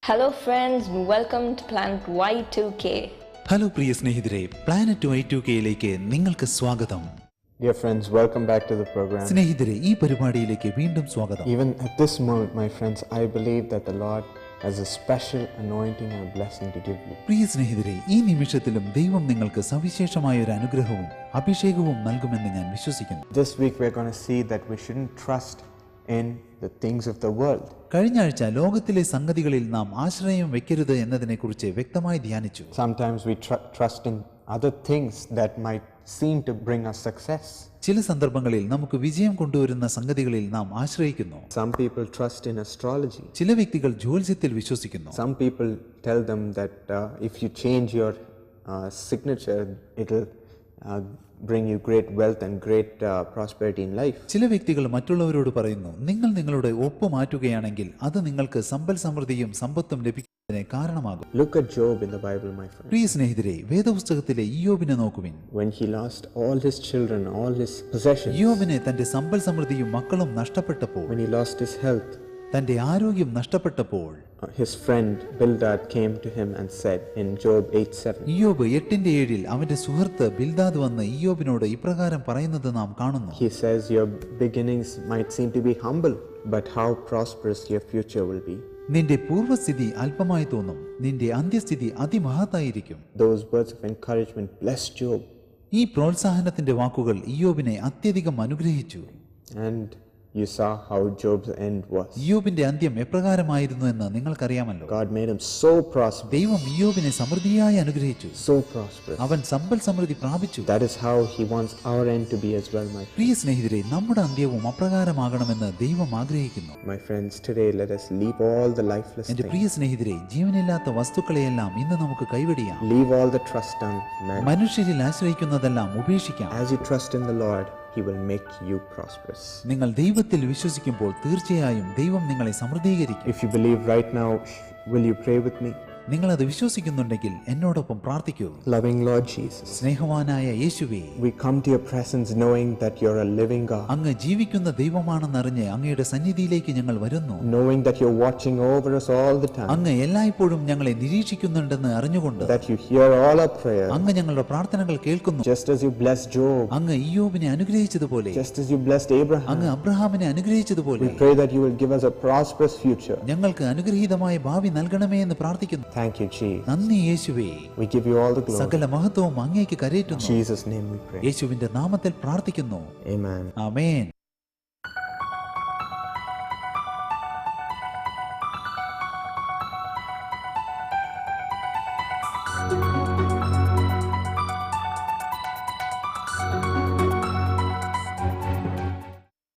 Hello friends, welcome to Planet Y2K. ഹലോ പ്രിയ സ്നേഹിതരെ, പ്ലാനറ്റ് Y2Kയിലേക്ക് നിങ്ങൾക്ക് സ്വാഗതം. Dear friends, welcome back to the program. സ്നേഹിതരെ, ഈ പരിപാടിയിലേക്ക് വീണ്ടും സ്വാഗതം. Even at this moment, my friends, I believe that the Lord has a special anointing and a blessing to give you. പ്രിയ സ്നേഹിതരെ, ഈ നിമിഷത്തിലും ദൈവം നിങ്ങൾക്ക് സവിശേഷമായ ഒരു അനുഗ്രഹവും അഭിഷേകവും നൽകുമെന്ന് ഞാൻ വിശ്വസിക്കുന്നു. This week we're going to see that we shouldn't trust in the things of the world. കഴിഞ്ഞ ആഴ്ച ലോകത്തിലെ സംഗതികളിൽ നാം ആശ്രയം വെക്കരുത് എന്നതിനെക്കുറിച്ച് വ്യക്തമായി ധ്യാനിച്ചു. Sometimes we trust in other things that might seem to bring us success. ചില സന്ദർഭങ്ങളിൽ നമുക്ക് വിജയം കൊണ്ടുവരുന്ന സംഗതികളിൽ നാം ആശ്രയിക്കുന്നു. Some people trust in astrology. ചില വ്യക്തികൾ ജ്യോത്സ്യത്തിൽ വിശ്വസിക്കുന്നു. Some people tell them that if you change your signature, it'll bring you great wealth and great prosperity in life. ചില വ്യക്തികൾ മറ്റുള്ളവരോട് പറയുന്നു, നിങ്ങൾ നിങ്ങളുടെ ഒപ്പ് മാറ്റുകയാണെങ്കിൽ അത് നിങ്ങൾക്ക് സമ്പൽ സമൃദ്ധിയും സമ്പത്തും ലഭിക്കുന്നതിന് കാരണമാകും. Look at Job in the Bible, my friend. പ്രിയ സ്നേഹിതരെ, വേദപുസ്തകത്തിലെ ഇയ്യോബിനെ നോക്കുവിൻ. When he lost all his children, all his possessions, ഇയ്യോബിനെ തന്റെ സമ്പൽ സമൃദ്ധിയും മക്കളും നഷ്ടപ്പെട്ടപ്പോൾ, when he lost his health, തന്റെ ആരോഗ്യം നഷ്ടപ്പെട്ടപ്പോൾ, his friend Bildad came to him and said in Job 8:7, ഇയ്യോബ് 8:7 അവന്റെ സുഹൃത്ത് ബിൽദാദ് വന്ന് ഇയ്യോബിനോട് ഇപ്രകാരം പറയുന്നത് നാം കാണുന്നു. he says, your beginnings might seem to be humble, but how prosperous your future will be. നിന്റെ പൂർവ്വസ്ഥിതി അല്പമായി തോന്നും, നിന്റെ അന്ത്യസ്ഥിതി അതിമഹത്തായിരിക്കും. Those words of encouragement blessed Job, ഈ പ്രോത്സാഹനത്തിന്റെ വാക്കുകൾ ഇയ്യോബിനെ അത്യധികം അനുഗ്രഹിച്ചു. and you saw how Job's end was. ഇയ്യോബിന്റെ അന്ത്യം എപ്രകാരമായിരുന്നു എന്ന് നിങ്ങൾക്കറിയാമല്ലോ. God made him so prosperous, ദൈവം ഇയ്യോബിനെ സമൃദ്ധിയായി അനുഗ്രഹിച്ചു. so prosperous. അവൻ സമ്പൽ സമൃദ്ധി പ്രാപിച്ചു. That is how he wants our end to be as well, my friend. പ്രിയ സ്നേഹിതരെ, നമ്മുടെ അന്ത്യവും അപ്രകാരമാകണമെന്ന് ദൈവം ആഗ്രഹിക്കുന്നു. My friends, today let us leave all the lifeless എന്റെ things. പ്രിയ സ്നേഹിതരെ, ജീവനില്ലാത്ത വസ്തുക്കളെയെല്ലാം ഇന്ന് നമുക്ക് കൈവെടിയാം. Leave all the trust on man. മനുഷ്യരിൽ ആശ്രയിക്കുന്നതെല്ലാം ഉപേക്ഷിക്കാം. As you trust in the Lord, he will make you prosperous. നിങ്ങൾ ദൈവത്തിൽ വിശ്വസിക്കുമ്പോൾ തീർച്ചയായും ദൈവം നിങ്ങളെ സമൃദ്ധീകരിക്കും. If you believe right now, will you pray with me? നിങ്ങൾ അത് വിശ്വസിക്കുന്നുണ്ടെങ്കിൽ എന്നോടൊപ്പം പ്രാർത്ഥിക്കൂ. Loving Lord Jesus, സ്നേഹവാനായ യേശുവേ, we come to your presence knowing that you're a living God, അങ്ങ് ജീവിക്കുന്ന ദൈവമാണെന്നറിഞ്ഞ് അങ്ങയുടെ സന്നിധിയിലേക്ക് ഞങ്ങൾ വരുന്നു. knowing that you're watching over us all the time, അങ്ങ് എല്ലായ്പ്പോഴും ഞങ്ങളെ നിരീക്ഷിക്കുന്നുണ്ടെന്ന് അറിഞ്ഞുകൊണ്ട് that you hear all our prayers, അങ്ങ് ഞങ്ങളുടെ പ്രാർത്ഥനകൾ കേൾക്കുന്നു. just as you blessed Job, അങ്ങ് ഇയ്യോബിനെ അനുഗ്രഹിച്ചതുപോലെ, just as you blessed Abraham. അങ്ങ് അബ്രഹാമിനെ അനുഗ്രഹിച്ചതുപോലെ We pray that you will give us a prosperous future. ഞങ്ങൾക്ക് അനുഗ്രഹീതമായ ഭാവി നൽകണമേ എന്ന് പ്രാർത്ഥിക്കുന്നു. Thank you, Jesus. നന്ദി യേശുവേ. We give you all the glory. സകല മഹത്വവും അങ്ങേക്ക് In കരേറ്റുന്നു. Jesus' name we pray. യേശുവിന്റെ നാമത്തിൽ പ്രാർത്ഥിക്കുന്നു. Amen. ആമേൻ.